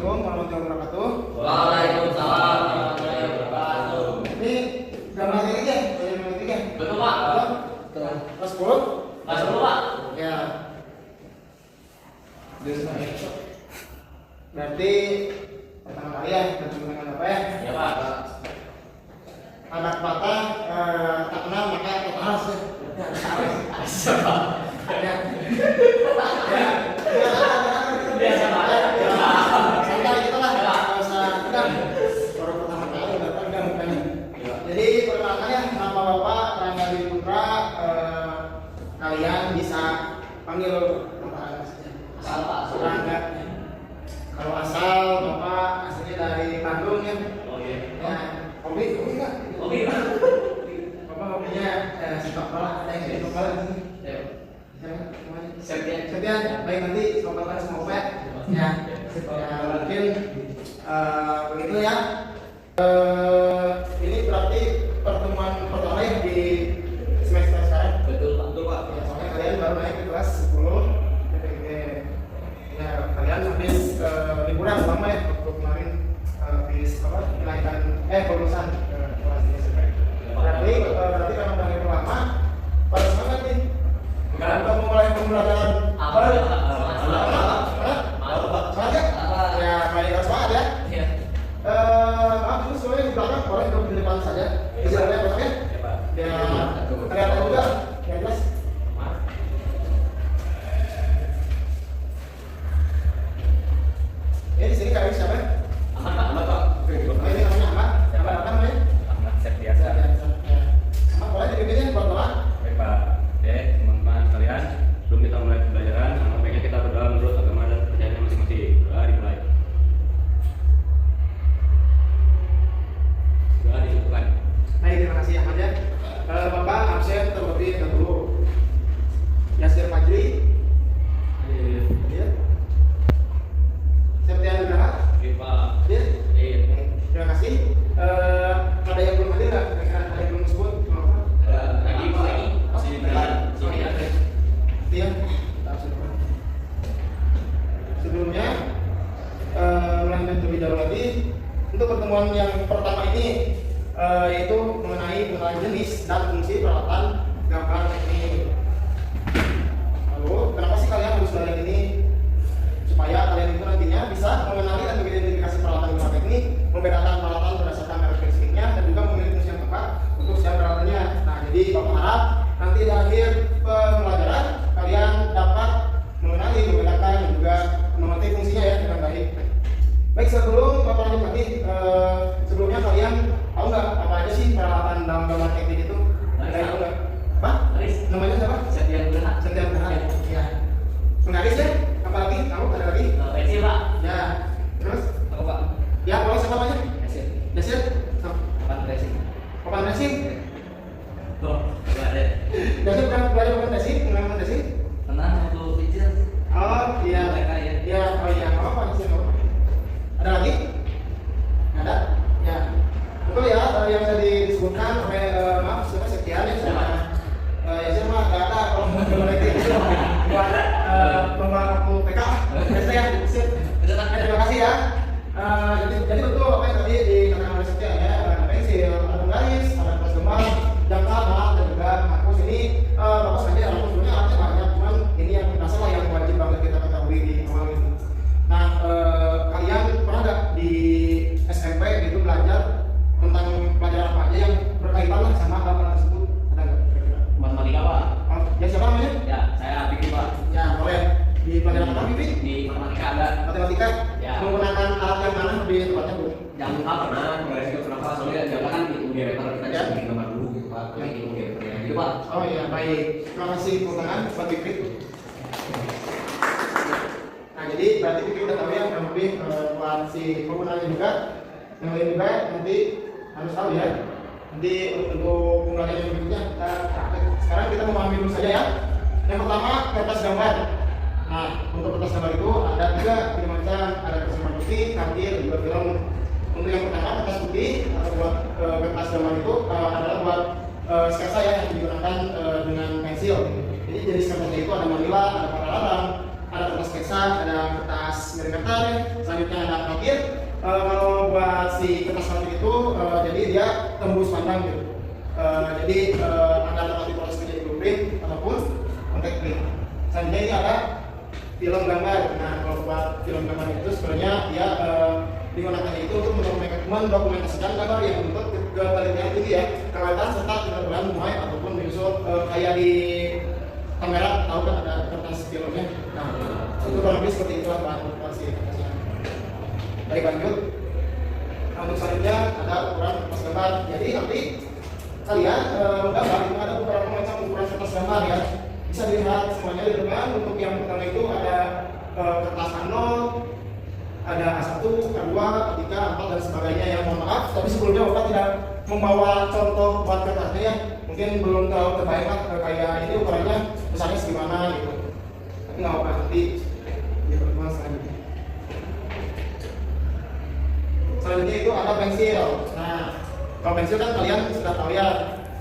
Assalamualaikum warahmatullahi wabarakatuh. Waalaikumsalam warahmatullahi wabarakatuh. Ini gambar tiga, gambar tiga. Betul Pak. Betul. Kelas 10? Kelas 10 Pak. Ya. Berarti pertama kali ya, dengan apa ya? Ya Pak. Anak patah tak kenal maka tak harus. Siapa? Ya. Biasa Pak. Santai gitu lah, nggak usah tegang. Baru pertama kali udah tegang mukanya. Jadi perkenalkan ya, nama Bapak Rangga Dwi Putra. Kalian bisa panggil Bapak saja. Asal Pak. Rangga. Kalau asal Bapak aslinya dari Bandung ya. Oh iya. Ya, hobi nggak? Oke Pak. Bapak hobinya sepak bola, ada yang sepak bola di sini. Ya. Septian, baik nanti semoga pada semua ya. Ya, mungkin begitu ya. Ini berarti pertemuan pertama ya di semester sekarang. Betul Pak. Betul Pak. Ya, soalnya kalian baru naik ke kelas 10. Ya, kalian habis liburan lama ya waktu kemarin habis apa? Kenaikan kelulusan kelas 3 SMP. Berarti karena udah libur lama, pada semangat nih. Kita mau mulai pembelajaran Apa ya Pak? Maaf Pak. Semangat ya? Ya, baik harus semangat ya. Iya. Maaf itu semuanya di belakang, orang hidup di depan saja. Istilahnya apa ya? Ya Pak. Ya, kelihatan juga. Yang jelas. Ini di sini kalian siapa? Aman Pak. Aman Pak. Ini namanya Ahmad. Siapa namanya? Ahmad Septiasa. Ahmad, boleh dibimbingin buat Bapak? Baik Pak. Oke, teman-teman sekalian, sebelum kita mulai pembelajaran, alangkah baiknya kita berdoa menurut agama dan kepercayaannya masing-masing. Doa dimulai. Doa dicukupkan. Baik, terima kasih Ahmad ya. Bapak absen terlebih dahulu. Yasir Fajri. Ya. Septian Nugraha. Oke Pak. Ya. Iya. Terima kasih. Ada yang belum hadir nggak? Ada yang belum sebut? Lagi Pak lagi. Sini benar. Sini ya. Iya. Sebelumnya melanjutkan terlebih dahulu lagi untuk pertemuan yang pertama ini yaitu mengenai pengenalan jenis dan fungsi peralatan gambar teknik. Lalu kenapa sih kalian harus belajar ini? Supaya kalian itu nantinya bisa mengenali dan mengidentifikasi peralatan gambar teknik, membedakan peralatan berdasarkan karakteristiknya dan juga memilih fungsi yang tepat untuk setiap peralatannya. Nah, jadi Bapak harap nanti di akhir pembelajaran kalian dapat mengenali, membedakan dan juga mengerti fungsinya ya dengan baik. Baik, sebelum Bapak lanjut lagi, sebelumnya kalian tahu nggak apa aja sih peralatan dalam gambar teknik itu? Ada yang tahu nggak? Apa? Namanya siapa? Septian Nugraha. Septian Nugraha. Ya. Penggaris ya? Apa lagi? Tahu? Ada lagi? Pensil Pak. Ya. Terus? Apa Pak? Ya, boleh siapa namanya? Pensil. Desir? Papan racing. Papan racing? Tuh, enggak ada. Desir pernah belajar papan racing? Pengalaman racing? Tenang waktu kecil. Oh, iya. Mereka ya. Ya, oh iya. Nggak apa-apa, Desir, nggak apa-apa. Ada lagi? Nggak ada? Ya. Betul ya, yang tadi disebutkan oleh maaf, siapa Septian ya? Sama ya, saya mah nggak ada kalau mau gambar teknik itu. Buat lomba aku PK. Biasa ya, Desir. Terima kasih ya. Jadi betul apa yang tadi dikatakan oleh Septian ya, ada pensil, ada penggaris, ada kertas gambar, jangka, bahan, dan juga markus. Ini bapak saja, aku sebenarnya alatnya banyak, cuman ini yang masalah yang wajib banget kita ketahui di awal itu. Nah, kalian pernah nggak di SMP itu belajar tentang pelajaran apa aja yang berkaitan lah sama hal tersebut? Ada nggak kira-kira? Matematika Pak. Oh, ya siapa namanya? Ya, saya Fikri Pak. Ya, boleh. Di pelajaran apa, Bibi? Di matematika ada. Matematika. Ya. Menggunakan alat yang mana lebih tepatnya, Bu? Jangan lupa pernah penggaris juga pernah Pak. Soalnya jangan kan ilmu geometri kita Ya. bisa bikin gambar dulu gitu Pak. Yang ilmu geometri ya. Gitu Pak. Oh iya, baik. Terima kasih pertanyaan buat Fikri. Nah, jadi berarti Fikri udah tahu ya kurang lebih buat si penggunanya juga. Yang lain juga nanti harus tahu ya. Nanti untuk penggunaan yang berikutnya kita praktek. Sekarang kita memahami dulu saja ya. Yang pertama, kertas gambar. Nah, untuk kertas gambar itu ada tiga macam, ada kertas gambar putih, kantil, dan juga film. Untuk yang pertama, kertas putih atau buat kertas gambar itu adalah buat sketsa ya yang digunakan dengan pensil. Jadi jenis kertasnya itu ada manila, ada paralel, ada kertas pesa, ada kertas milimeter, selanjutnya ada parkir. Kalau buat si kertas parkir itu jadi dia tembus pandang gitu. Jadi ada alternatif proses menjadi blueprint ataupun contact print. Selanjutnya ini ada film gambar. Nah, kalau buat film gambar itu sebenarnya dia digunakan itu untuk mendokumentasikan gambar yang untuk kualitasnya tinggi ya, kualitas serta keterbatasan muai ataupun visual kayak di kamera, tahu kan ada kertas filmnya. Nah, itu kurang lebih seperti itulah bahan si kertasnya. Baik, lanjut. Untuk selanjutnya ada ukuran kertas gambar. Jadi nanti kalian gambar itu ada beberapa macam ukuran kertas gambar ya. Bisa dilihat semuanya di depan. Untuk yang pertama itu ada kertas A0, ada A1, A2, A3, A4 dan sebagainya ya. Mohon maaf, tapi sebelumnya Bapak tidak membawa contoh buat kertasnya ya. Mungkin belum terlalu terbayang kayak ini ukurannya besarnya segimana gitu. Tapi nggak apa-apa, nanti di pertemuan selanjutnya. Selanjutnya itu ada pensil. Nah, kalau pensil kan kalian sudah tahu ya,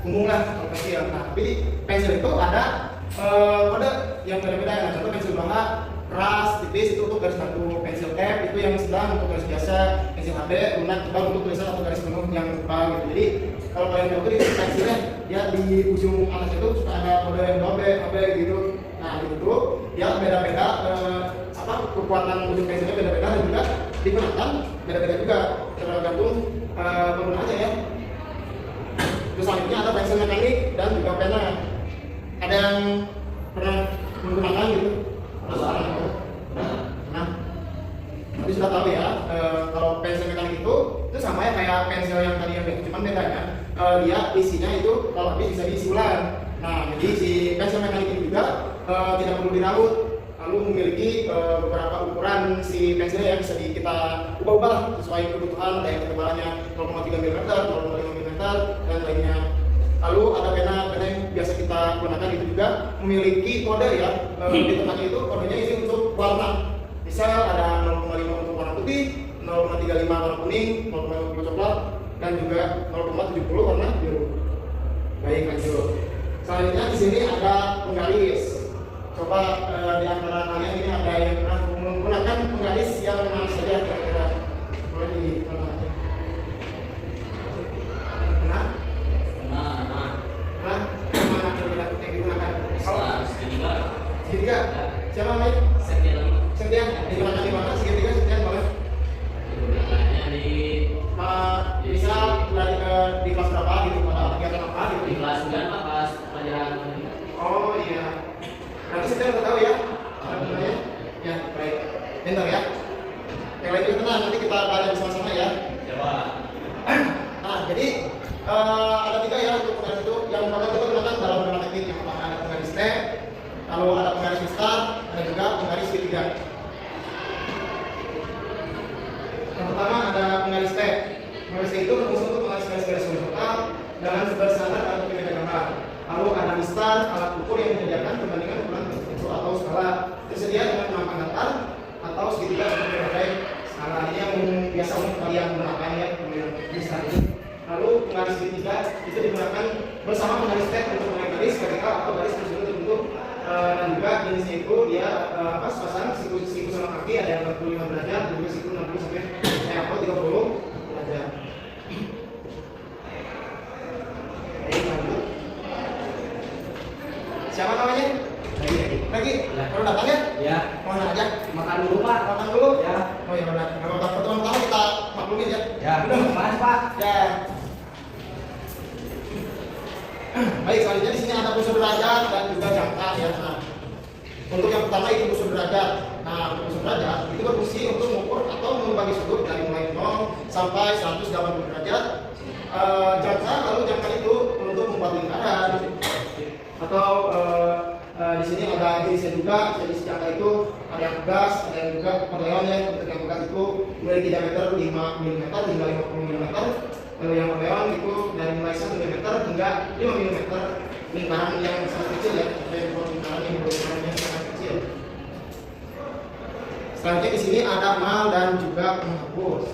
umum lah kalau pensil. Nah, tapi pensil itu ada kode yang beda-beda. Nah, contoh pensil bangga, keras, tipis itu untuk garis batu, pensil F itu yang sedang untuk garis biasa, pensil HB, lunak, tebal untuk tulisan atau garis penuh yang tebal gitu. Jadi kalau kalian tahu di pensilnya ya di ujung atas itu suka ada kode yang 2B, HB gitu. Nah itu ya beda-beda kekuatan ujung pensilnya beda-beda dan juga digunakan beda-beda juga tergantung penggunaannya ya. Terus selanjutnya ada pensil mekanik dan juga pena. Ada yang pernah menggunakan gitu? Nah, tapi sudah tahu ya, kalau pensil mekanik itu sama ya kayak pensil yang tadi yang beda, cuman bedanya dia isinya itu kalau habis bisa diisi ulang. Nah, jadi si pensil mekanik ini juga tidak perlu diraut, lalu memiliki beberapa ukuran si pensilnya yang bisa kita ubah-ubah lah sesuai kebutuhan. Ada yang ketebalannya 0,3 mm, 0,5 mm dan lainnya. Lalu ada pena yang biasa kita gunakan itu juga memiliki kode ya. Di tempatnya itu kodenya isi untuk warna. Misal ada 0,5 untuk warna putih, 0,35 warna kuning, 0,50 coklat, dan juga 0,70 warna biru. Baik, lanjut. Selanjutnya di sini ada penggaris. Coba di antara kalian ini ada yang pernah menggunakan penggaris yang mana saja kira-kira? Boleh ditonton. Mana kira-kira yang digunakan? Segitiga. Siapa namanya? Setia. Digunakan di mana? Segitiga, setia boleh. Digunakannya di Bisa di kelas berapa gitu, pada kegiatan apa gitu? di kelas 9 Pak, pas pelajaran. Oh iya. Nanti setia udah tahu ya? Namanya? Ya, baik. Bentar ya. Yang lain itu tenang, nanti kita belajar bersama-sama ya. Coba. Nah, jadi ada 3 ya untuk penggaris itu. Yang pertama kita gunakan dalam beberapa teknik. Yang pertama ada penggaris T, lalu ada penggaris besar, dan juga penggaris segitiga. Yang pertama ada penggaris T. Penggaris T itu berfungsi untuk penggaris garis-garis horizontal dengan bersandar atau pembedahan gambar. Lalu ada mistar, alat ukur yang disediakan perbandingan ukuran tertentu atau skala tersedia dengan penampakan datar atau segitiga seperti berbagai skala. Ini yang biasa umum kalian gunakan ya, mistar ini. Lalu penggaris segitiga itu digunakan bersama penggaris T untuk mengenai garis vertikal atau garis tersebut terbentuk. Dan juga jenisnya itu dia sepasang siku sama kaki, ada yang 45 derajat dan juga siku 60 sampai 30 derajat. Baik, lanjut. Siapa namanya? Lagi. Baru datang ya? Ya. Mau aja. Makan dulu Pak. Makan dulu. Ya. Oh iya benar. Kalau pertemuan kita maklumin ya. Ya. Mas Pak. Ya. Baik, selanjutnya di sini ada pulsa derajat dan juga jangka ya. Nah, untuk yang pertama itu pulsa derajat. Nah, untuk pulsa derajat itu berfungsi untuk mengukur atau membagi sudut dari mulai 0 sampai 180 derajat. Jangka, lalu jangka itu untuk membuat lingkaran atau di sini ada jenisnya juga. Jenis jangka itu ada yang gas, ada yang juga perleon ya. Untuk yang gas itu memiliki diameter 5 mm hingga 50 mm. Lalu yang perleon itu dari mulai 1 mm hingga 5 mm lingkaran yang sangat kecil ya. Ada yang lingkaran yang berukuran yang sangat kecil. Selanjutnya di sini ada mal dan juga penghapus.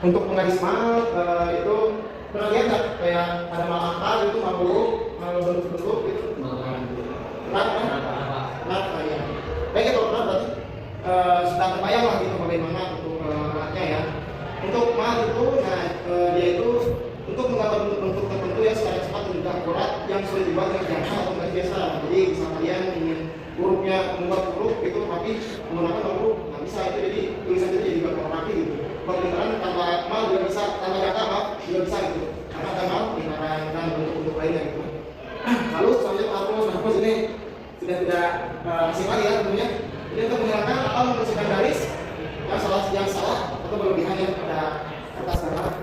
Untuk penggaris mal itu pernah lihat nggak kayak ada mal angka itu mal bentuk-bentuk gitu. Plat ya? baik kalau benar berarti sudah terbayang lah gitu bagaimana untuk alatnya ya. Untuk mal itu, nah dia itu untuk menggambar bentuk tertentu ya secara cepat dan juga akurat yang sulit dibuat dengan jangka atau nggak biasa. Jadi misal kalian ingin hurufnya membuat huruf itu tapi menggunakan huruf nggak bisa, itu jadi tulisan itu jadi gambar rapi gitu. Buat lingkaran tanpa mal juga bisa, tanpa jangka mal juga bisa gitu. Karena ada mal lingkaran dan bentuk-bentuk lainnya gitu. Lalu selanjutnya hapus ini sudah tidak asing lagi ya tentunya. Jadi untuk menghilangkan atau membersihkan garis yang salah atau berlebihan yang pada atas gambar.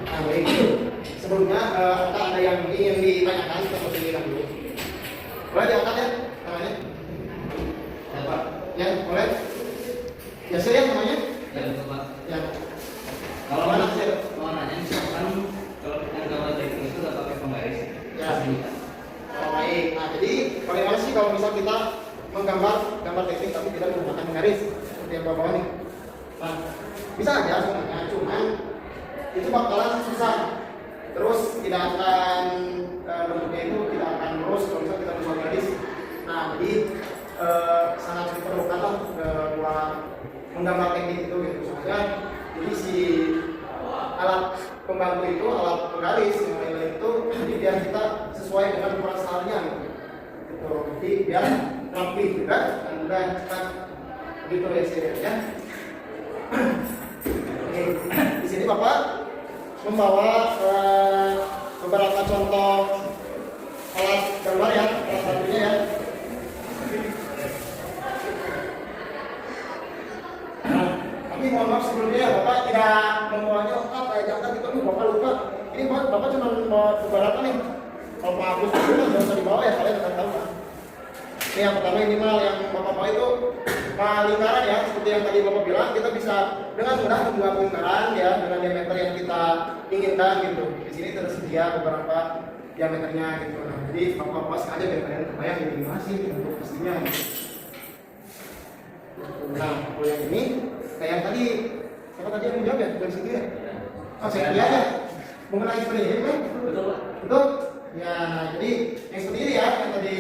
Nah, baik. Sebelumnya apakah ada yang ingin ditanyakan kita persilakan dulu. Boleh diangkat ya namanya? Ya Pak. Ya boleh. Ya saya namanya? Ya betul Pak. Ya. Kalau Mana mau sih? mau nanya misalkan kalau kita gambar teknik itu nggak pakai penggaris. Ya. Oh, baik. Nah, jadi bagaimana sih kalau misal kita menggambar gambar teknik tapi tidak menggunakan garis seperti yang bawah ini? Nah, bisa aja sebenarnya, cuman itu bakalan susah. Terus tidak akan bentuknya itu tidak akan lurus kalau misal kita buat garis. Nah, jadi sangat diperlukan lah buat menggambar teknik itu gitu saja. Jadi si alat pembantu itu, alat penggaris yang lain-lain itu, jadi biar kita sesuai dengan ukuran salahnya gitu. Jadi biar rapi juga dan mudah cepat gitu ya sih ya. Oke, di sini Bapak membawa beberapa contoh alat gambar ya, salah satunya ya. Tapi mohon maaf sebelumnya Bapak tidak membawanya lengkap kayak jangan gitu nih Bapak lupa. Ini Bapak cuma membawa beberapa nih. Kalau penghapus itu nggak usah dibawa ya, kalian akan tahu kan. Ini yang pertama ini mal yang Bapak bawa itu mal lingkaran ya, seperti yang tadi Bapak bilang, kita bisa dengan mudah membuat lingkaran ya dengan diameter yang kita inginkan gitu. Di sini tersedia beberapa diameternya gitu. Nah, jadi Bapak puas aja biar kalian kebayang ini gimana sih untuk pastinya. Nah, kalau yang ini kayak yang tadi, siapa tadi yang menjawab ya dari situ ya? Oh, saya lihat ya. Mengenai seperti ini kan? Betul Pak. Betul? Ya, nah, jadi yang seperti ini ya, yang tadi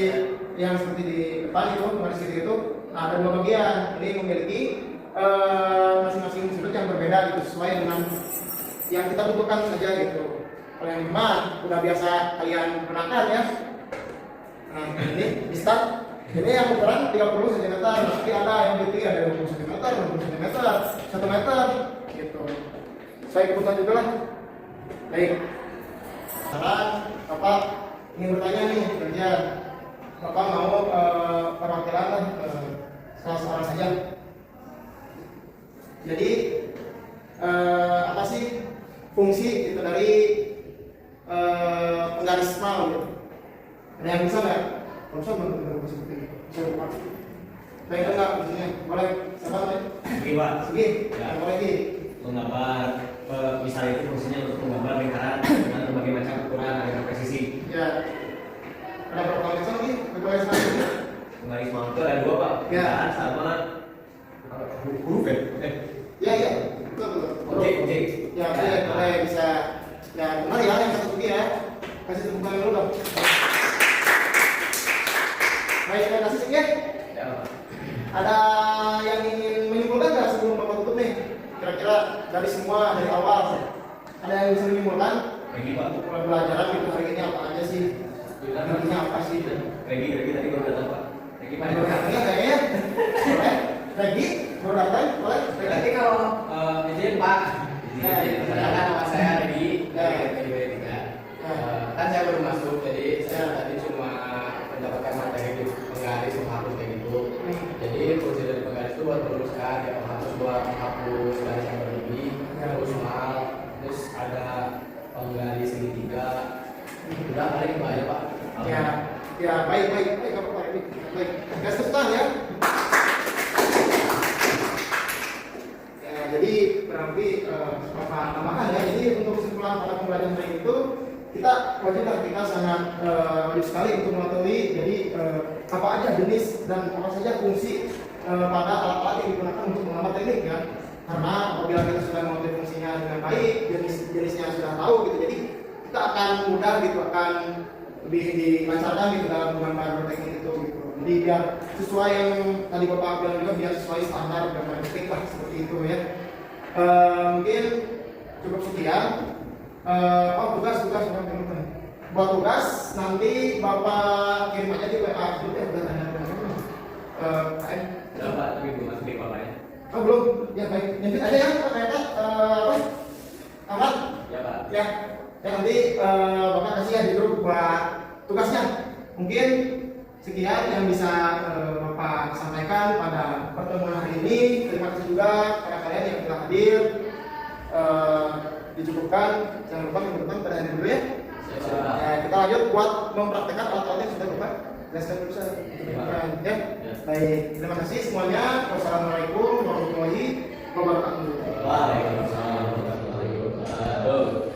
yang seperti di depan itu, garis itu, nah, ada dua bagian. Ini memiliki masing-masing sudut yang berbeda gitu, sesuai dengan yang kita butuhkan saja gitu. Kalau yang lima udah biasa kalian gunakan ya. Nah, ini di start. Ini yang ukuran 30 cm, tapi ada yang lebih tinggi, ada 20 cm, 20 cm, 1 meter gitu. Saya kebutuhan juga lah. Baik. Sekarang Bapak ingin bertanya nih kerja. Bapak mau perwakilan lah salah seorang saja. Jadi apa sih fungsi itu dari penggaris mal gitu? Ada yang bisa nggak? Kalau bisa benar-benar seperti ini. Bisa lupa. Baik enggak maksudnya? Boleh. Siapa namanya? Oke Pak. Segi. Ya. Boleh Gi. Menggambar misalnya itu fungsinya untuk menggambar lingkaran dengan berbagai macam ukuran dengan presisi. Ya. Ada berapa tulisan lagi? Berapa tulisan? Penggaris mal itu ada dua Pak. Ya. Lingkaran sama huruf ya. Ya ya. Betul. Objek. Ya boleh bisa. Ya benar ya yang satu lagi ya. Kasih tepuk tangan dulu dong. Baik, terima kasih Segi. Ya Pak. Ada yang ingin menyimpulkan nggak sebelum Bapak tutup nih? Kira-kira dari semua dari awal ada yang bisa menyimpulkan? Regi Pak. Pelajaran gitu hari ini apa aja sih? Intinya apa sih? Regi tadi baru datang Pak. Regi Pak. Baru datangnya kayaknya. Boleh? Regi baru datang? Boleh? Berarti kalau izin Pak, izin perkenalkan nama saya Regi dari PDB 3. Kan saya baru masuk, jadi saya tadi cuma mendapatkan materi di penggaris menghapus kayak gitu. Jadi fungsi dari penggaris itu buat meluruskan, ya menghapus buat menghapus garis yang berlebih, terus mal, terus ada penggaris segitiga. Udah paling Pak ya Pak. Ya baik apa Pak Regi? Baik. Gas tekan ya. Jadi berarti apa tambahan ya. Jadi untuk kesimpulan pada pembelajaran hari itu kita wajib sangat wajib sekali untuk mengetahui jadi apa aja jenis dan apa saja fungsi pada alat-alat yang digunakan untuk menggambar teknik ya. karena apabila kita sudah mengerti fungsinya dengan baik, jenisnya sudah tahu gitu, jadi kita akan mudah gitu, akan lebih dilancarkan gitu dalam menggambar teknik itu gitu. Jadi biar sesuai yang tadi Bapak bilang juga, biar sesuai standar gambar teknik lah seperti itu ya. Mungkin cukup sekian. Tugas teman-teman. Buat tugas nanti Bapak kirim aja di WA dulu ya, udah tanya KM. Bapak tapi belum masukin bapaknya. Oh belum, ya baik. Nanti ada yang ternyata aman? Ya Pak. Ya nanti Bapak kasih ya di grup buat tugasnya. Mungkin sekian yang bisa Bapak sampaikan pada pertemuan hari ini. Terima kasih juga kepada kalian yang telah hadir. Dicukupkan, jangan lupa minggu depan pada hari dulu ya. Ya, kita lanjut buat mempraktekkan alat-alat yang sudah Bapak jelaskan dulu saya. Ya. Baik, terima kasih semuanya. Wassalamualaikum warahmatullahi wabarakatuh. Waalaikumsalam warahmatullahi wabarakatuh.